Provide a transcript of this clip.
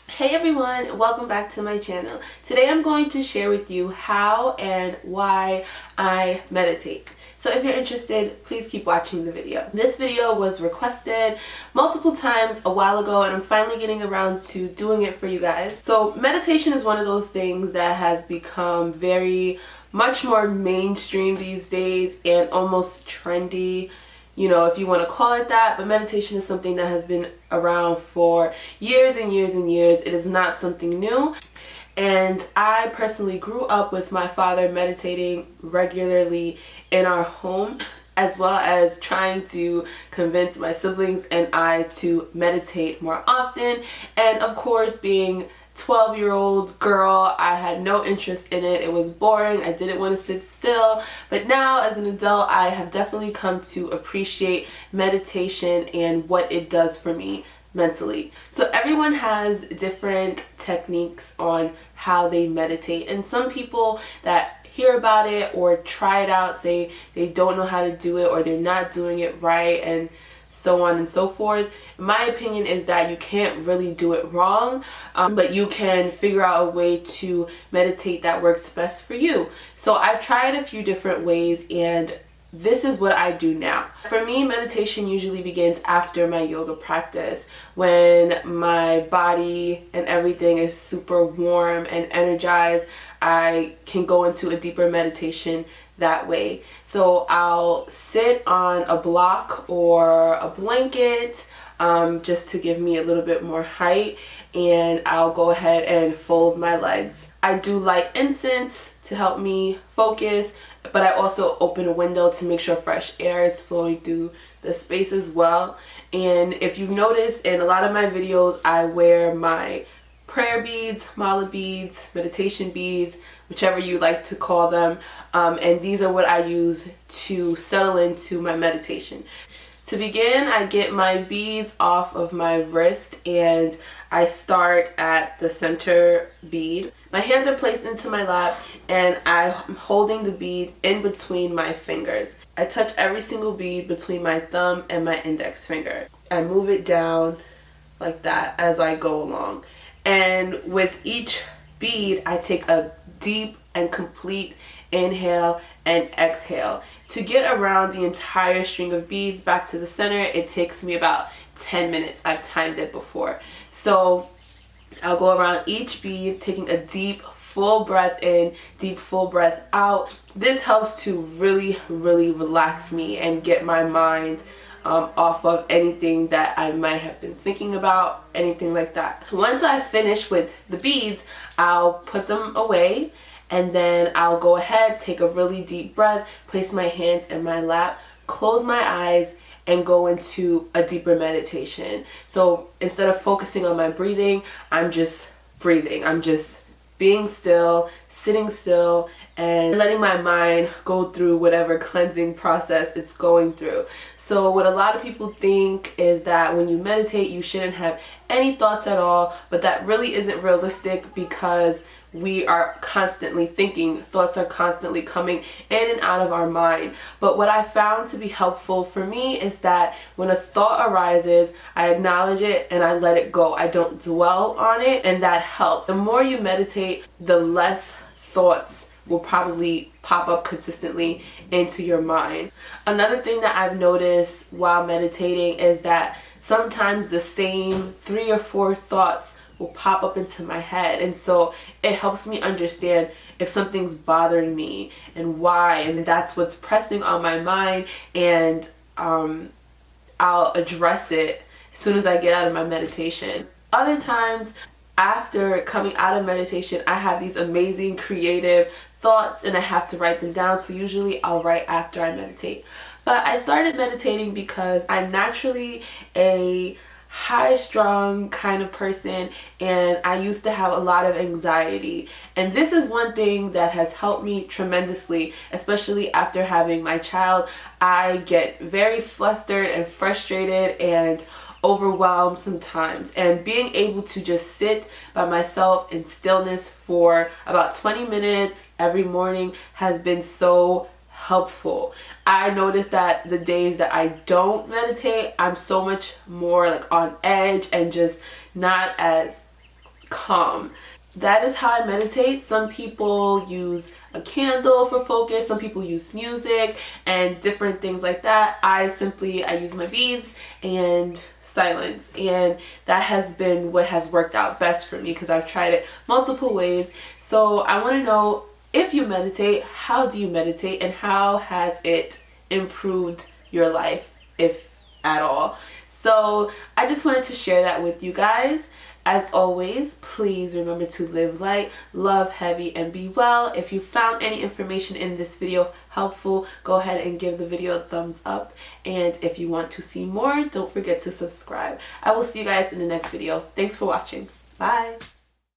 Hey everyone, welcome back to my channel. Today I'm going to share with you how and why I meditate. So if you're interested, please keep watching the video. This video was requested multiple times a while ago and I'm finally getting around to doing it for you guys. So meditation is one of those things that has become very much more mainstream these days and almost trendy, you know, if you want to call it that. But meditation is something that has been around for years and years and years. It is not something new. And I personally grew up with my father meditating regularly in our home, as well as trying to convince my siblings and I to meditate more often. And of course, being 12-year-old girl, I had no interest in it. It was boring. I didn't want to sit still. But now as an adult, I have definitely come to appreciate meditation and what it does for me mentally. So everyone has different techniques on how they meditate, and some people that hear about it or try it out say they don't know how to do it or they're not doing it right, and so on and so forth. My opinion is that you can't really do it wrong, but you can figure out a way to meditate that works best for you. So I've tried a few different ways, and this is what I do now. For me, meditation usually begins after my yoga practice, when my body and everything is super warm and energized. I can go into a deeper meditation that way. So I'll sit on a block or a blanket, just to give me a little bit more height, and I'll go ahead and fold my legs. I do light incense to help me focus, but I also open a window to make sure fresh air is flowing through the space as well. And if you've noticed, in a lot of my videos I wear my prayer beads, mala beads, meditation beads, whichever you like to call them, and these are what I use to settle into my meditation. To begin, I get my beads off of my wrist and I start at the center bead. My hands are placed into my lap and I'm holding the bead in between my fingers. I touch every single bead between my thumb and my index finger. I move it down like that as I go along. And with each bead, I take a deep and complete inhale and exhale. To get around the entire string of beads back to the center, it takes me about 10 minutes. I've timed it before. So I'll go around each bead, taking a deep, full breath in, deep, full breath out. This helps to really, really relax me and get my mind off of anything that I might have been thinking about, anything like that. Once I finish with the beads, I'll put them away, and then I'll go ahead, take a really deep breath, place my hands in my lap, close my eyes, and go into a deeper meditation. So instead of focusing on my breathing, I'm just breathing. I'm just being still, sitting still, and letting my mind go through whatever cleansing process it's going through. So what a lot of people think is that when you meditate, you shouldn't have any thoughts at all, but that really isn't realistic, because we are constantly thinking. Thoughts are constantly coming in and out of our mind. But what I found to be helpful for me is that when a thought arises, I acknowledge it and I let it go. I don't dwell on it, and that helps. The more you meditate, the less thoughts will probably pop up consistently into your mind. Another thing that I've noticed while meditating is that sometimes the same 3 or 4 thoughts will pop up into my head, and so it helps me understand if something's bothering me and why, and that's what's pressing on my mind, and I'll address it as soon as I get out of my meditation. Other times, after coming out of meditation, I have these amazing creative thoughts and I have to write them down, so usually I'll write after I meditate. But I started meditating because I'm naturally a high-strung kind of person, and I used to have a lot of anxiety, and this is one thing that has helped me tremendously, especially after having my child. I get very flustered and frustrated and overwhelmed sometimes, and being able to just sit by myself in stillness for about 20 minutes every morning has been so helpful. I noticed that the days that I don't meditate, I'm so much more like on edge and just not as calm. That is how I meditate. Some people use a candle for focus, some people use music and different things like that. I use my beads and silence, and that has been what has worked out best for me because I've tried it multiple ways. So I want to know, if you meditate, how do you meditate and how has it improved your life, if at all? So I just wanted to share that with you guys. As always, please remember to live light, love heavy, and be well. If you found any information in this video helpful, go ahead and give the video a thumbs up. And if you want to see more, don't forget to subscribe. I will see you guys in the next video. Thanks for watching. Bye.